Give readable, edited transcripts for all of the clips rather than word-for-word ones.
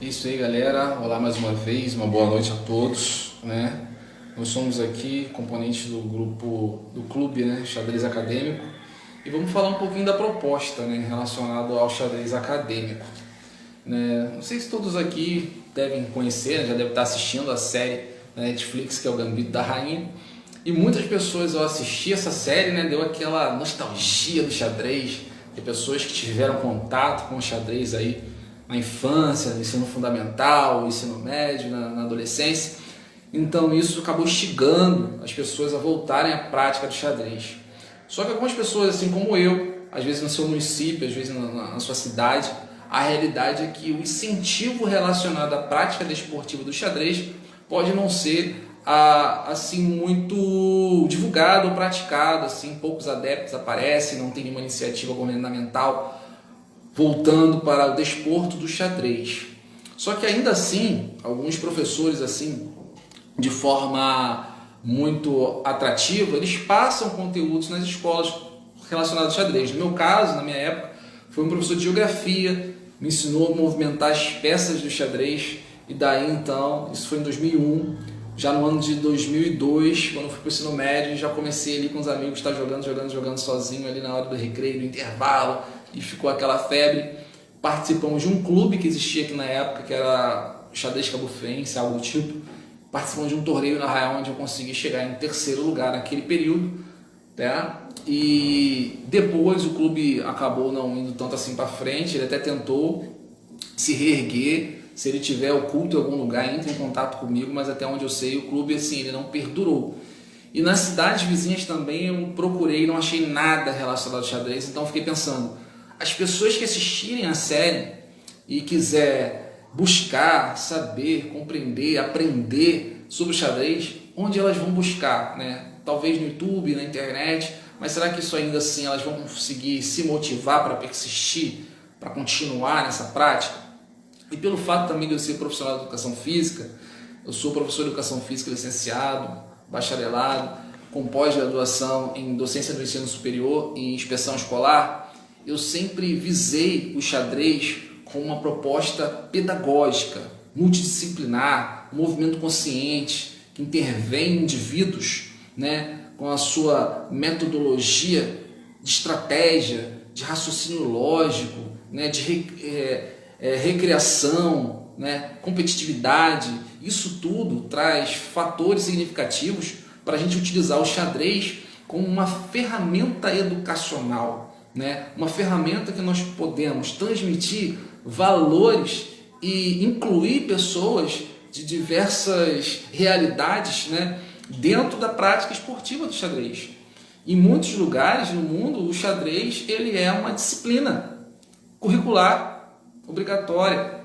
Isso aí, galera. Olá mais uma vez, uma boa noite a todos, né? Nós somos aqui componentes do grupo do clube, né, Xadrez Acadêmico, e vamos falar um pouquinho da proposta, né, relacionada ao xadrez acadêmico, né? Não sei se todos aqui devem conhecer, já devem estar assistindo a série da Netflix, que é o Gambito da Rainha. E muitas pessoas ao assistir essa série, né, deu aquela nostalgia do xadrez, de pessoas que tiveram contato com o xadrez aí na infância, no ensino fundamental, no ensino médio, na adolescência. Então isso acabou instigando as pessoas a voltarem à prática do xadrez. Só que algumas pessoas, assim como eu, às vezes no seu município, às vezes na sua cidade, a realidade é que o incentivo relacionado à prática desportiva do xadrez pode não ser assim muito divulgado ou praticado, assim, poucos adeptos aparecem, não tem nenhuma iniciativa governamental voltando para o desporto do xadrez. Só que ainda assim, alguns professores, assim, de forma muito atrativa, eles passam conteúdos nas escolas relacionados ao xadrez. No meu caso, na minha época, foi um professor de geografia, me ensinou a movimentar as peças do xadrez, e daí então, isso foi em 2001, já no ano de 2002, quando eu fui para o ensino médio, já comecei ali com os amigos, estar jogando sozinho ali na hora do recreio, do intervalo, e ficou aquela febre. Participamos de um clube que existia aqui na época, que era Xadrez Cabufense, algo do tipo. Participamos de um torneio na Arraial, onde eu consegui chegar em terceiro lugar naquele período, né? E depois o clube acabou não indo tanto assim para frente, ele até tentou se reerguer. Se ele tiver oculto em algum lugar, entre em contato comigo, mas até onde eu sei, o clube assim, ele não perdurou. E nas cidades vizinhas também eu procurei, não achei nada relacionado ao xadrez, então eu fiquei pensando, as pessoas que assistirem a série e quiser buscar, saber, compreender, aprender sobre o xadrez, onde elas vão buscar, né? Talvez no YouTube, na internet, mas será que isso ainda assim elas vão conseguir se motivar para persistir, para continuar nessa prática? E pelo fato também de eu ser profissional de educação física, eu sou professor de educação física licenciado, bacharelado, com pós-graduação em docência do ensino superior e inspeção escolar, eu sempre visei o xadrez com uma proposta pedagógica, multidisciplinar, um movimento consciente, que intervém em indivíduos, né, com a sua metodologia de estratégia, de raciocínio lógico, né, de recreação, né, competitividade. Isso tudo traz fatores significativos para a gente utilizar o xadrez como uma ferramenta educacional, né, uma ferramenta que nós podemos transmitir valores e incluir pessoas de diversas realidades, né, dentro da prática esportiva do xadrez. Em muitos lugares no mundo, o xadrez ele é uma disciplina curricular obrigatória,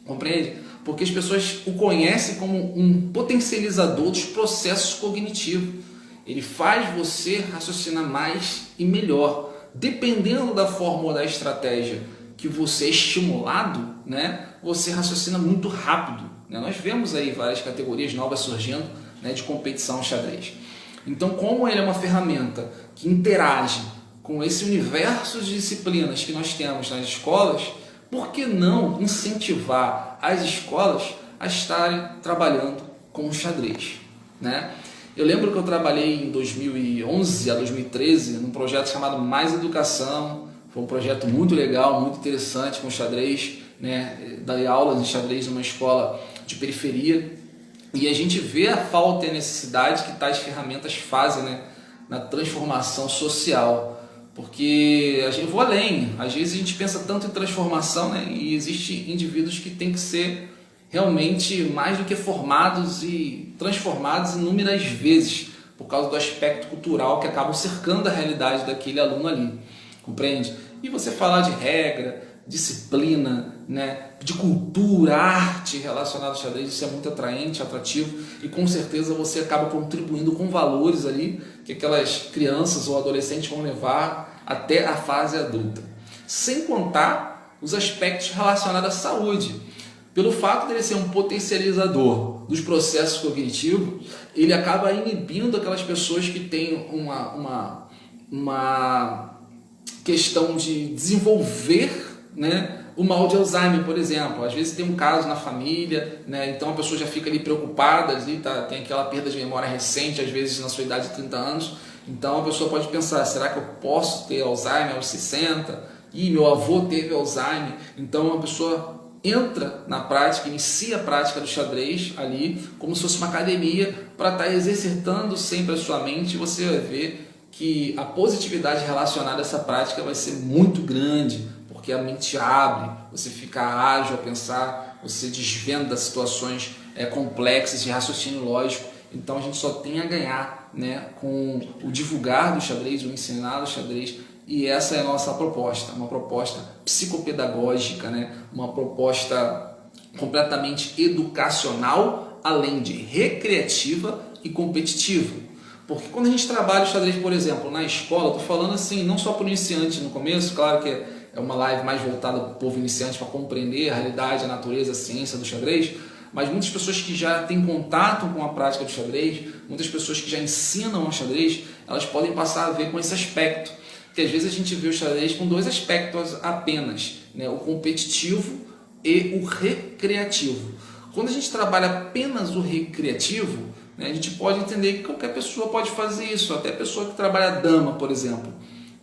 compreende? Porque as pessoas o conhecem como um potencializador dos processos cognitivos. Ele faz você raciocinar mais e melhor. Dependendo da forma ou da estratégia que você é estimulado, né, você raciocina muito rápido, né? Nós vemos aí várias categorias novas surgindo, né, de competição xadrez. Então, como ele é uma ferramenta que interage com esse universo de disciplinas que nós temos nas escolas, por que não incentivar as escolas a estarem trabalhando com o xadrez, né? Eu lembro que eu trabalhei em 2011 a 2013 num projeto chamado Mais Educação. Foi um projeto muito legal, muito interessante com o xadrez, né? Dei aulas de xadrez numa escola de periferia. E a gente vê a falta e a necessidade que tais ferramentas fazem, né, na transformação social. Porque eu vou além, às vezes a gente pensa tanto em transformação, né, e existem indivíduos que têm que ser realmente mais do que formados e transformados inúmeras vezes por causa do aspecto cultural que acaba cercando a realidade daquele aluno ali, compreende? E você falar de regra, disciplina, né, de cultura, arte relacionada ao xadrez, isso é muito atraente, atrativo, e com certeza você acaba contribuindo com valores ali que aquelas crianças ou adolescentes vão levar até a fase adulta. Sem contar os aspectos relacionados à saúde. Pelo fato de ele ser um potencializador dos processos cognitivos, ele acaba inibindo aquelas pessoas que têm uma questão de desenvolver, né, O mal de Alzheimer, por exemplo, às vezes tem um caso na família, né? Então a pessoa já fica ali preocupada, ali, tem aquela perda de memória recente, às vezes na sua idade de 30 anos, então a pessoa pode pensar, será que eu posso ter Alzheimer aos 60? Ih, meu avô teve Alzheimer. Então a pessoa entra na prática, inicia a prática do xadrez ali, como se fosse uma academia, para estar exercitando sempre a sua mente, e você vai ver que a positividade relacionada a essa prática vai ser muito grande, porque a mente abre, você fica ágil a pensar, você desvenda situações complexas de raciocínio lógico. Então a gente só tem a ganhar, né, com o divulgar do xadrez, o ensinar do xadrez, e essa é a nossa proposta, uma proposta psicopedagógica, né, uma proposta completamente educacional, além de recreativa e competitiva. Porque quando a gente trabalha o xadrez, por exemplo, na escola, estou falando assim, não só para o iniciante no começo, claro que é uma live mais voltada para o povo iniciante, para compreender a realidade, a natureza, a ciência do xadrez, mas muitas pessoas que já têm contato com a prática do xadrez, muitas pessoas que já ensinam o xadrez, elas podem passar a ver com esse aspecto. Porque às vezes a gente vê o xadrez com dois aspectos apenas, né? O competitivo e o recreativo. Quando a gente trabalha apenas o recreativo, né, a gente pode entender que qualquer pessoa pode fazer isso, até a pessoa que trabalha dama, por exemplo.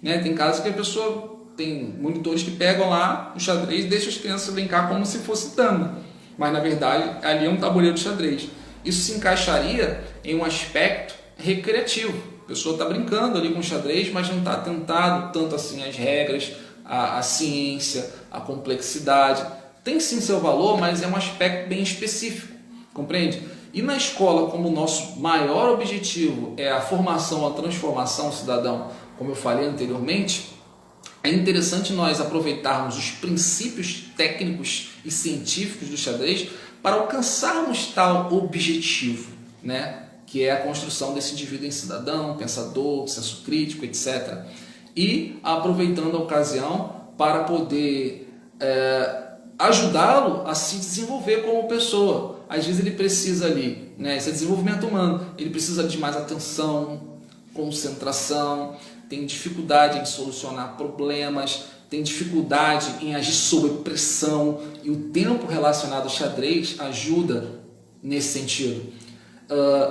Né? Tem casos que a pessoa tem monitores que pegam lá o xadrez e deixam as crianças brincar como se fosse dama, mas na verdade ali é um tabuleiro de xadrez. Isso se encaixaria em um aspecto recreativo. A pessoa está brincando ali com o xadrez, mas não está atentado tanto assim às regras, à ciência, à complexidade. Tem sim seu valor, mas é um aspecto bem específico, compreende? E na escola, como o nosso maior objetivo é a formação, a transformação do cidadão, como eu falei anteriormente, é interessante nós aproveitarmos os princípios técnicos e científicos do xadrez para alcançarmos tal objetivo, né? Que é a construção desse indivíduo em cidadão, pensador, senso crítico, etc. E aproveitando a ocasião para poder ajudá-lo a se desenvolver como pessoa. Às vezes ele precisa ali, né, esse é desenvolvimento humano, ele precisa de mais atenção, concentração, tem dificuldade em solucionar problemas, tem dificuldade em agir sob pressão, e o tempo relacionado ao xadrez ajuda nesse sentido.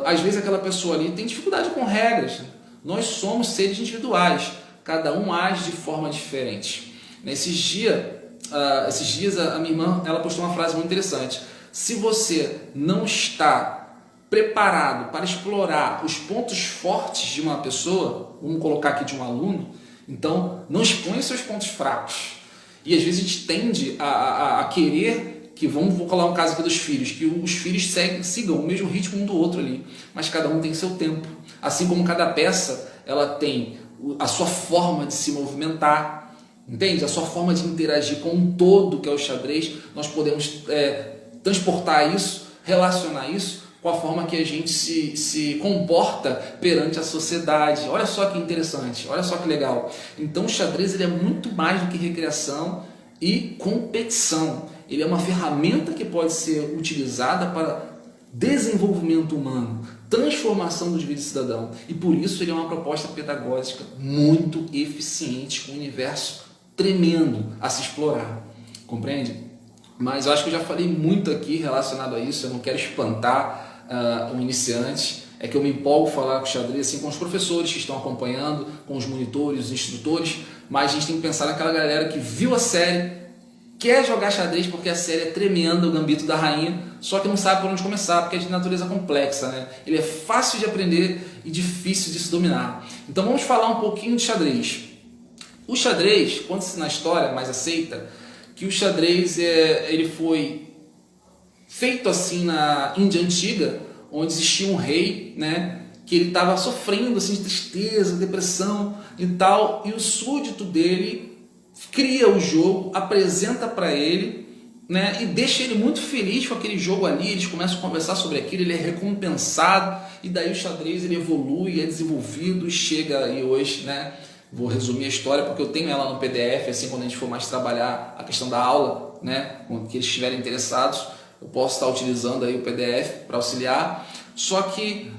Às vezes aquela pessoa ali tem dificuldade com regras. Nós somos seres individuais, cada um age de forma diferente. Esses dias a minha irmã ela postou uma frase muito interessante. Se você não está preparado para explorar os pontos fortes de uma pessoa, vamos colocar aqui de um aluno, então não exponha seus pontos fracos. E às vezes a gente tende a querer que, vou colocar um caso aqui dos filhos, que os filhos sigam o mesmo ritmo um do outro ali, mas cada um tem seu tempo. Assim como cada peça ela tem a sua forma de se movimentar, entende? A sua forma de interagir com um todo que é o xadrez, nós podemos transportar isso, relacionar isso com a forma que a gente se comporta perante a sociedade. Olha só que interessante, olha só que legal. Então o xadrez ele é muito mais do que recreação e competição. Ele é uma ferramenta que pode ser utilizada para desenvolvimento humano, transformação do indivíduo cidadão. E por isso ele é uma proposta pedagógica muito eficiente, com um universo tremendo a se explorar. Compreende? Mas eu acho que eu já falei muito aqui relacionado a isso, eu não quero espantar o iniciante, é que eu me empolgo falar com o xadrez assim, com os professores que estão acompanhando, com os monitores, os instrutores, mas a gente tem que pensar naquela galera que viu a série, quer jogar xadrez porque a série é tremenda, o Gambito da Rainha, só que não sabe por onde começar, porque é de natureza complexa, né? Ele é fácil de aprender e difícil de se dominar. Então vamos falar um pouquinho de xadrez. O xadrez, conta-se na história mais aceita, que o xadrez ele foi feito assim na Índia Antiga, onde existia um rei, né, que ele estava sofrendo assim, de tristeza, depressão e tal, e o súdito dele cria o jogo, apresenta para ele, né, e deixa ele muito feliz com aquele jogo ali, eles começam a conversar sobre aquilo, ele é recompensado, e daí o xadrez ele evolui, é desenvolvido e chega aí hoje, né, vou resumir a história porque eu tenho ela no PDF, assim, quando a gente for mais trabalhar a questão da aula, né, quando eles estiverem interessados, eu posso estar utilizando aí o PDF para auxiliar, só que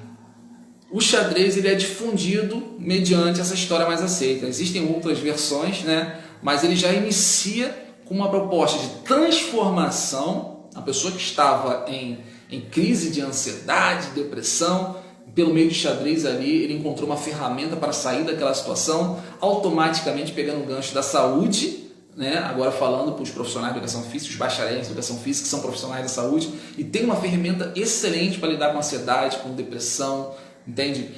o xadrez ele é difundido mediante essa história mais aceita. Existem outras versões, né, mas ele já inicia com uma proposta de transformação. A pessoa que estava em crise de ansiedade, depressão, pelo meio de xadrez ali, ele encontrou uma ferramenta para sair daquela situação, automaticamente pegando o gancho da saúde, né? Agora falando para os profissionais de educação física, os bacharéis de educação física, que são profissionais da saúde, e tem uma ferramenta excelente para lidar com ansiedade, com depressão, entende?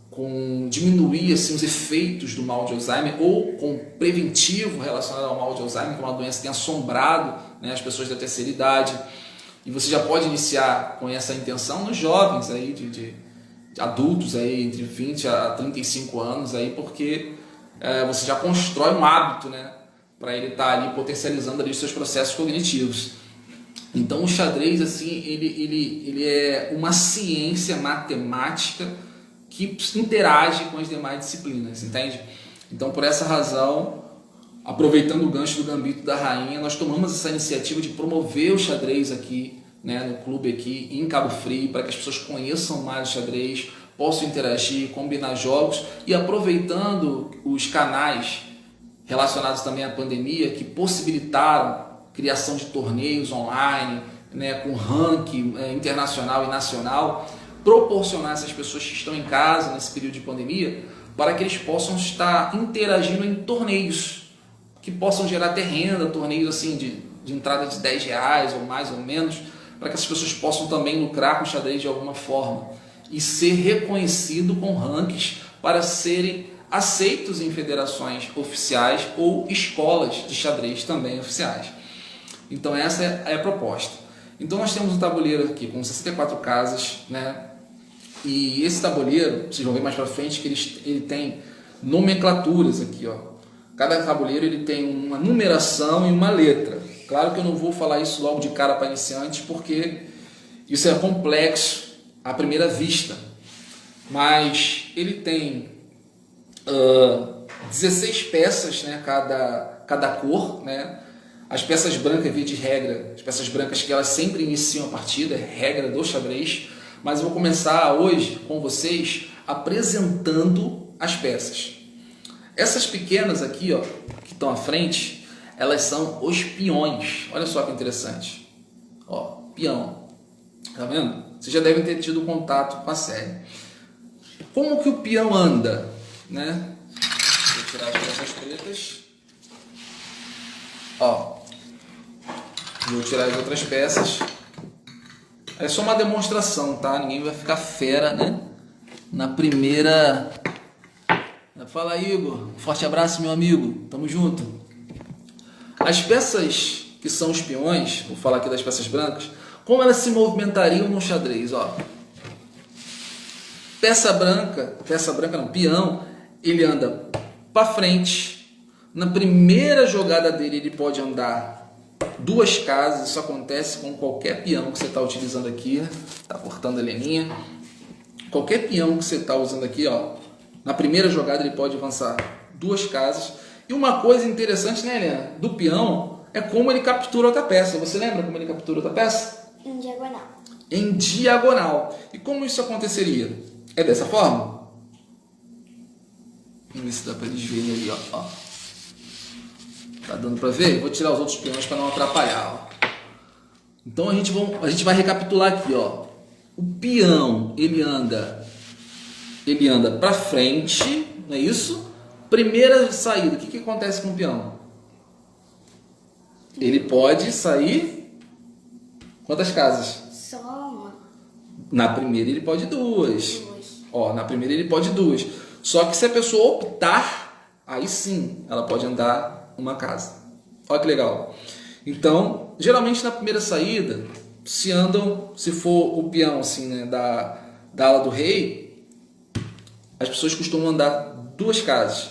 Com diminuir assim, os efeitos do mal de Alzheimer, ou com preventivo relacionado ao mal de Alzheimer, que é uma doença que tem assombrado, né, as pessoas da terceira idade. E você já pode iniciar com essa intenção nos jovens aí, de adultos aí, entre 20 a 35 anos, aí, porque você já constrói um hábito, né, para ele estar ali potencializando ali os seus processos cognitivos. Então o xadrez assim, ele é uma ciência matemática que interage com as demais disciplinas, entende? Então por essa razão, aproveitando o gancho do Gambito da Rainha, nós tomamos essa iniciativa de promover o xadrez aqui, né, no clube aqui em Cabo Frio, para que as pessoas conheçam mais o xadrez, possam interagir, combinar jogos, e aproveitando os canais relacionados também à pandemia, que possibilitaram a criação de torneios online, né, com ranking internacional e nacional, proporcionar a essas pessoas que estão em casa nesse período de pandemia, para que eles possam estar interagindo em torneios, que possam gerar até renda, torneios assim de entrada de R$10 ou mais ou menos, para que as pessoas possam também lucrar com o xadrez de alguma forma e ser reconhecido com rankings para serem aceitos em federações oficiais ou escolas de xadrez também oficiais. Então essa é a proposta. Então nós temos um tabuleiro aqui com 64 casas, né? E esse tabuleiro, vocês vão ver mais para frente que ele tem nomenclaturas aqui, ó. Cada tabuleiro ele tem uma numeração e uma letra. Claro que eu não vou falar isso logo de cara para iniciantes, porque isso é complexo à primeira vista. Mas ele tem 16 peças, né, cada cor, né? As peças brancas, via de regra, as peças brancas que elas sempre iniciam a partida, é regra do xadrez. Mas eu vou começar hoje com vocês apresentando as peças. Essas pequenas aqui, ó, que estão à frente, elas são os peões. Olha só que interessante. Ó, peão. Tá vendo? Vocês já devem ter tido contato com a série. Como que o peão anda, né? Vou tirar as peças pretas. Ó. Vou tirar as outras peças. É só uma demonstração, tá? Ninguém vai ficar fera, né? Na primeira... Fala, Igor. Forte abraço, meu amigo. Tamo junto. As peças que são os peões, vou falar aqui das peças brancas, como elas se movimentariam no xadrez, ó. Peça branca não, peão, ele anda para frente. Na primeira jogada dele, ele pode andar 2 casas. Isso acontece com qualquer peão que você está utilizando aqui. Tá cortando a linha. Qualquer peão que você está usando aqui, ó, na primeira jogada ele pode avançar 2 casas. E uma coisa interessante, né, Helena, do peão é como ele captura outra peça. Você lembra como ele captura outra peça? Em diagonal. Em diagonal. E como isso aconteceria? É dessa forma? Vamos ver se dá para eles verem ali, ó. Tá dando para ver? Vou tirar os outros peões para não atrapalhar, ó. Então a gente vai recapitular aqui, ó. O peão, ele anda para frente, não é isso? Primeira saída, o que acontece com o peão? Ele pode sair quantas casas? Só uma. Na primeira ele pode 2. Ó, na primeira ele pode 2. Só que se a pessoa optar, aí sim ela pode andar uma casa. Olha que legal. Então, geralmente na primeira saída, se for o peão assim, né, da ala do rei, as pessoas costumam andar 2 casas.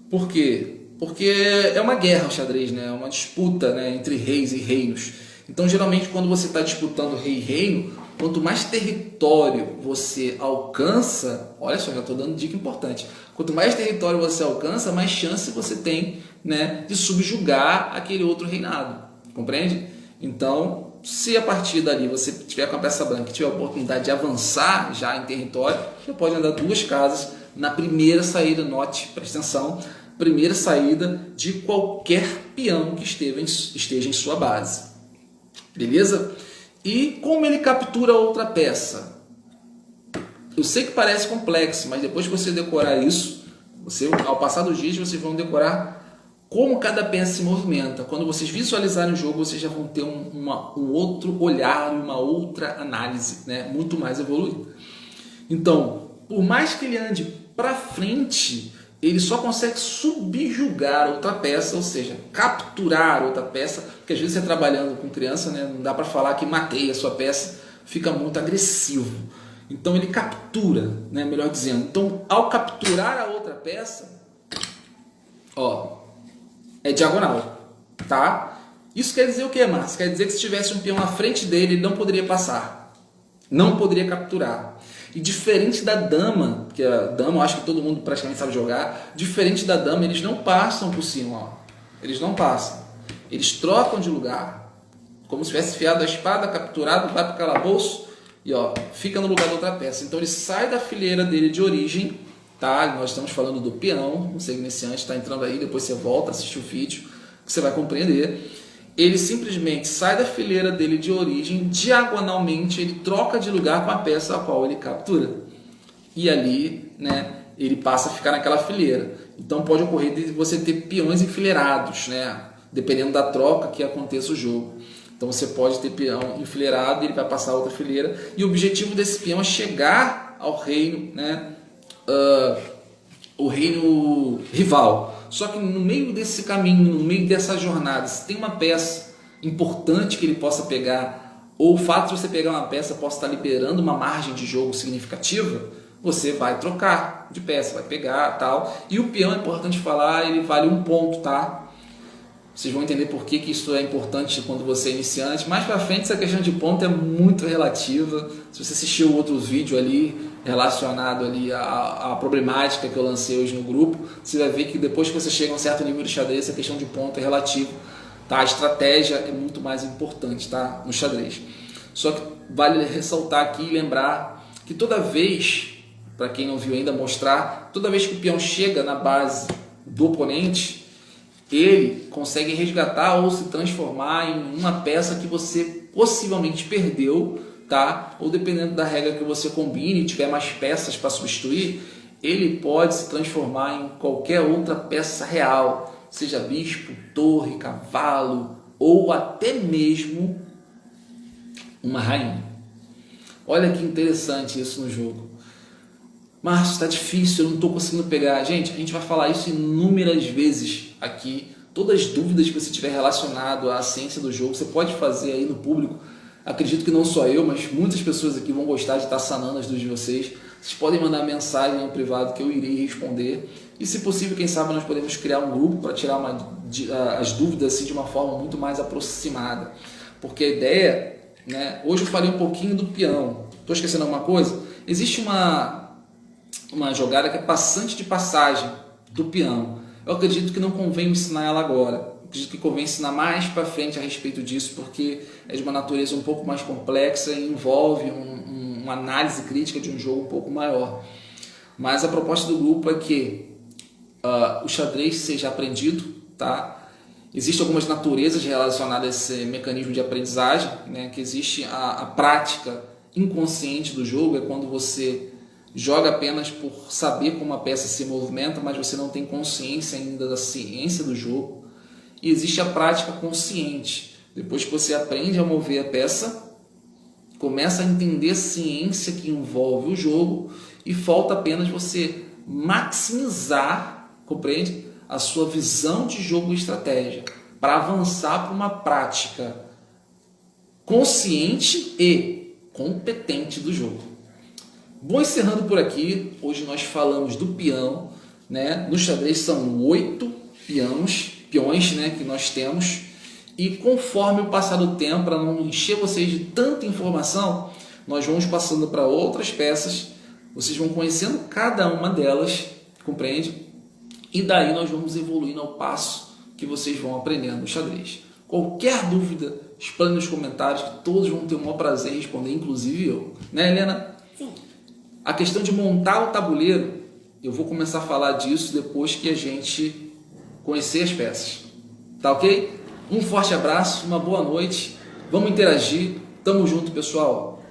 Por quê? Porque é uma guerra o xadrez, né? É uma disputa, né, entre reis e reinos. Então, geralmente, quando você está disputando rei e reino, quanto mais território você alcança, olha só, já estou dando dica importante. Quanto mais território você alcança, mais chance você tem, né, de subjugar aquele outro reinado. Compreende? Então, se a partir dali você tiver com a peça branca e tiver a oportunidade de avançar já em território, você pode andar 2 casas na primeira saída. Note, presta atenção, primeira saída de qualquer peão que esteja em sua base. Beleza? E como ele captura outra peça? Eu sei que parece complexo, mas depois que você decorar isso, ao passar dos dias, vocês vão decorar como cada peça se movimenta. Quando vocês visualizarem o jogo, vocês já vão ter um outro olhar, uma outra análise, né? Muito mais evoluída. Então, por mais que ele ande para frente, ele só consegue subjugar outra peça, ou seja, capturar outra peça, porque às vezes você trabalhando com criança, né, não dá para falar que matei a sua peça, fica muito agressivo. Então ele captura, né, melhor dizendo. Então, ao capturar a outra peça, ó, é diagonal, tá? Isso quer dizer o que, Márcio? Quer dizer que se tivesse um peão à frente dele, ele não poderia passar, não poderia capturar. E diferente da dama, que a dama eu acho que todo mundo praticamente sabe jogar, diferente da dama, eles não passam por cima, ó. Eles não passam. Eles trocam de lugar. Como se tivesse enfiado a espada, capturado, vai para o calabouço e ó, fica no lugar da outra peça. Então ele sai da fileira dele de origem, tá? Nós estamos falando do peão, você iniciante está entrando aí, depois você volta, assiste o vídeo, que você vai compreender. Ele simplesmente sai da fileira dele de origem, diagonalmente ele troca de lugar com a peça a qual ele captura. E ali, né, ele passa a ficar naquela fileira. Então pode ocorrer de você ter peões enfileirados, né, dependendo da troca que aconteça o jogo. Então você pode ter peão enfileirado e ele vai passar a outra fileira. E o objetivo desse peão é chegar ao reino, né, o reino rival. Só que no meio desse caminho, no meio dessa jornada, se tem uma peça importante que ele possa pegar, ou o fato de você pegar uma peça possa estar liberando uma margem de jogo significativa, você vai trocar de peça, vai pegar tal. E o peão, é importante falar, ele vale 1 ponto, tá? Vocês vão entender por que isso é importante quando você é iniciante. Mais para frente, essa questão de ponto é muito relativa. Se você assistiu outro vídeo ali relacionado ali à problemática que eu lancei hoje no grupo, você vai ver que depois que você chega a um certo nível de xadrez, essa questão de ponto é relativo, tá? A estratégia é muito mais importante, tá? No xadrez. Só que vale ressaltar aqui e lembrar que toda vez, para quem não viu ainda, mostrar, toda vez que o peão chega na base do oponente, ele consegue resgatar ou se transformar em uma peça que você possivelmente perdeu, tá? Ou dependendo da regra que você combine e tiver mais peças para substituir, ele pode se transformar em qualquer outra peça real, seja bispo, torre, cavalo ou até mesmo uma rainha. Olha que interessante isso no jogo. Márcio, está difícil, eu não estou conseguindo pegar. Gente, a gente vai falar isso inúmeras vezes aqui. Todas as dúvidas que você tiver relacionado à ciência do jogo, você pode fazer aí no público. Acredito que não só eu, mas muitas pessoas aqui vão gostar de estar sanando as dúvidas de vocês. Vocês podem mandar mensagem no privado que eu irei responder. E se possível, quem sabe nós podemos criar um grupo para tirar as dúvidas assim, de uma forma muito mais aproximada. Porque a ideia, né, hoje eu falei um pouquinho do peão. Estou esquecendo alguma coisa? Existe uma jogada que é passante de passagem do peão. Eu acredito que não convém ensinar ela agora. Eu acredito que convém ensinar mais para frente a respeito disso, porque é de uma natureza um pouco mais complexa e envolve uma análise crítica de um jogo um pouco maior. Mas a proposta do grupo é que o xadrez seja aprendido, tá? Existem algumas naturezas relacionadas a esse mecanismo de aprendizagem, né? Que existe a prática inconsciente do jogo, é quando você joga apenas por saber como a peça se movimenta, mas você não tem consciência ainda da ciência do jogo. E existe a prática consciente. Depois que você aprende a mover a peça, começa a entender a ciência que envolve o jogo e falta apenas você maximizar, compreende? A sua visão de jogo e estratégia para avançar para uma prática consciente e competente do jogo. Vou encerrando por aqui. Hoje nós falamos do peão, né? No xadrez são 8 peões, né, que nós temos. E conforme o passar do tempo, para não encher vocês de tanta informação, nós vamos passando para outras peças. Vocês vão conhecendo cada uma delas, compreende? E daí nós vamos evoluindo ao passo que vocês vão aprendendo o xadrez. Qualquer dúvida, explane nos comentários, que todos vão ter o maior prazer em responder, inclusive eu. Né, Helena? Sim. A questão de montar o tabuleiro, eu vou começar a falar disso depois que a gente conhecer as peças. Tá ok? Um forte abraço, uma boa noite. Vamos interagir. Tamo junto, pessoal.